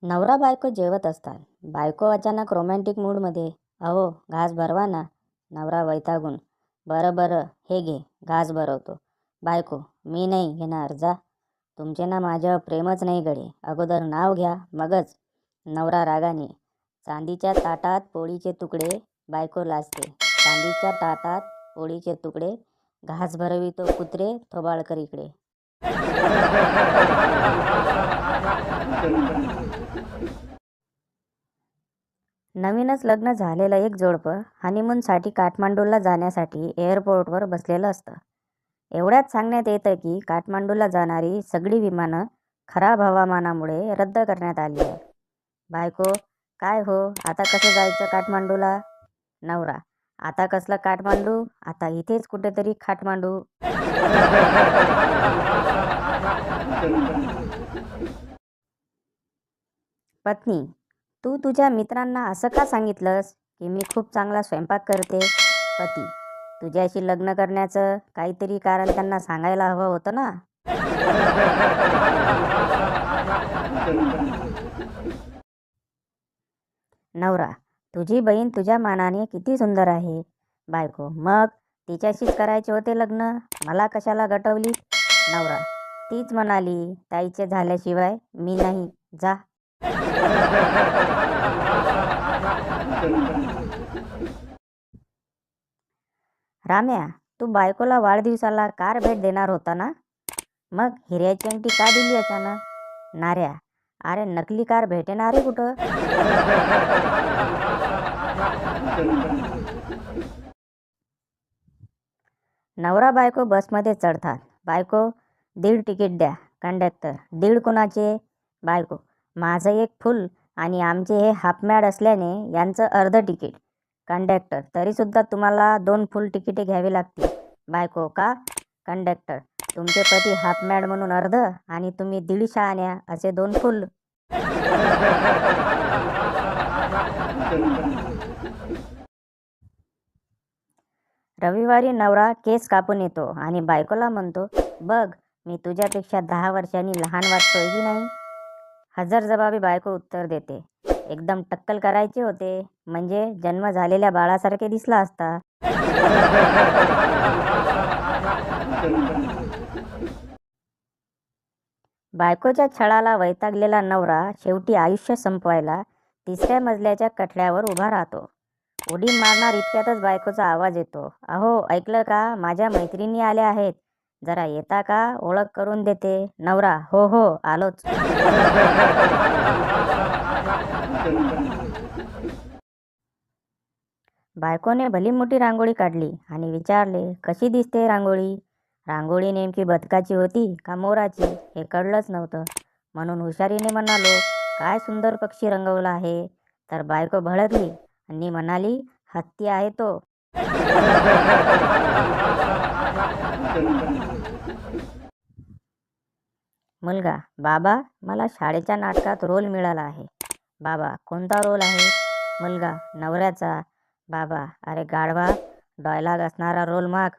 नवरा बायको जेवत असतात. बायको अचानक रोमॅन्टिक मूडमध्ये, अहो घास भरवा ना. नवरा वैतागून, बरं बरं हे घे, घास भरवतो. बायको, मी नाही घेणार, जा. तुमचे ना माझ्यावर प्रेमच नाही गडे, अगोदर नाव घ्या मगच. नवरा रागाने, चांदीच्या ताटात पोळीचे तुकडे. बायको लाजते, चांदीच्या ताटात पोळीचे तुकडे. घास भरवितो कुत्रे, थोबाळकर इकडे. नवीनच लग्न झालेलं एक जोडपं हनीमूनसाठी काठमांडूला जाण्यासाठी एअरपोर्टवर बसलेलं असतं. एवढ्यात सांगण्यात येतं की काठमांडूला जाणारी सगळी विमानं खराब हवामानामुळे रद्द करण्यात आली आहे. बायको, काय हो, आता कसं जायचं काठमांडूला? नवरा, आता कसलं काठमांडू, आता इथेच कुठेतरी काठमांडू. पत्नी, तू तुझ्या मित्रांना असं का सांगितलंस की मी खूप चांगला स्वयंपाक करते? पती, तुझ्याशी लग्न करण्याचं काहीतरी कारण त्यांना सांगायला हवं होतं ना. नवरा, तुझी बहीण तुझ्या मानाने किती सुंदर आहे. बायको, मग तिच्याशीच करायचे होते लग्न, मला कशाला गटवली? नवरा, तीच म्हणाली ताईचे झाल्याशिवाय मी नाही, जा. राम्या, तू बायकोला वाढदिवसाला कार भेट देणार होता ना, मग हिऱ्याची अंगठी का दिली अचानक? नाऱ्या, अरे नकली कार भेटेनारे कुठं. नवरा बायको बसमध्ये चढतात. बायको, 1.5 तिकीट द्या. कंडक्टर, 1.5 कुणाचे? बायको, माझं एक फुल आणि आमचे हे हाफमॅड असल्याने यांचं अर्ध तिकीट. कंडक्टर, तरीसुद्धा तुम्हाला 2 फुल तिकिटे घ्यावी लागतील. बायको, का? कंडक्टर, तुमचे पती हाफमॅड म्हणून अर्ध आणि तुम्ही 1.5 शहाण्या असे 2 फुल. रविवारी नवरा केस कापून येतो आणि बायकोला म्हणतो, बघ, मी तुझ्यापेक्षा 10 वर्षांनी लहान वाटतोय की नाही? हजरजबाबी बायको उत्तर देते, एकदम टक्कल करायचे होते, म्हणजे जन्म झालेल्या बाळासारखे दिसला असता. बायकोच्या छळाला वैतागलेला नवरा शेवटी आयुष्य संपवायला 3ऱ्या मजल्याच्या कठड्यावर उभा राहतो. उडी मारणार इतक्यातच बायकोचा आवाज येतो, अहो ऐकलं का, माझ्या मैत्रिणी आल्या आहेत, जरा येता का, ओळख करून देते. नवरा, हो हो आलोच. बायकोने भली मोठी रांगोळी काढली आणि विचारले, कशी दिसते रांगोळी? रांगोळी नेमकी बदकाची होती का मोराची हे कळलंच नव्हतं, म्हणून हुशारीने म्हणालो, काय सुंदर पक्षी रंगवला आहे. तर बायको भडकली आणि म्हणाली, हत्ती आहे तो. मुलगा, बाबा, मला शाळेच्या नाटकात रोल मिळाला आहे. बाबा, कोणता रोल आहे? मुलगा, नवऱ्याचा. बाबा, अरे गाढवा, डायलॉग असणारा रोल माग.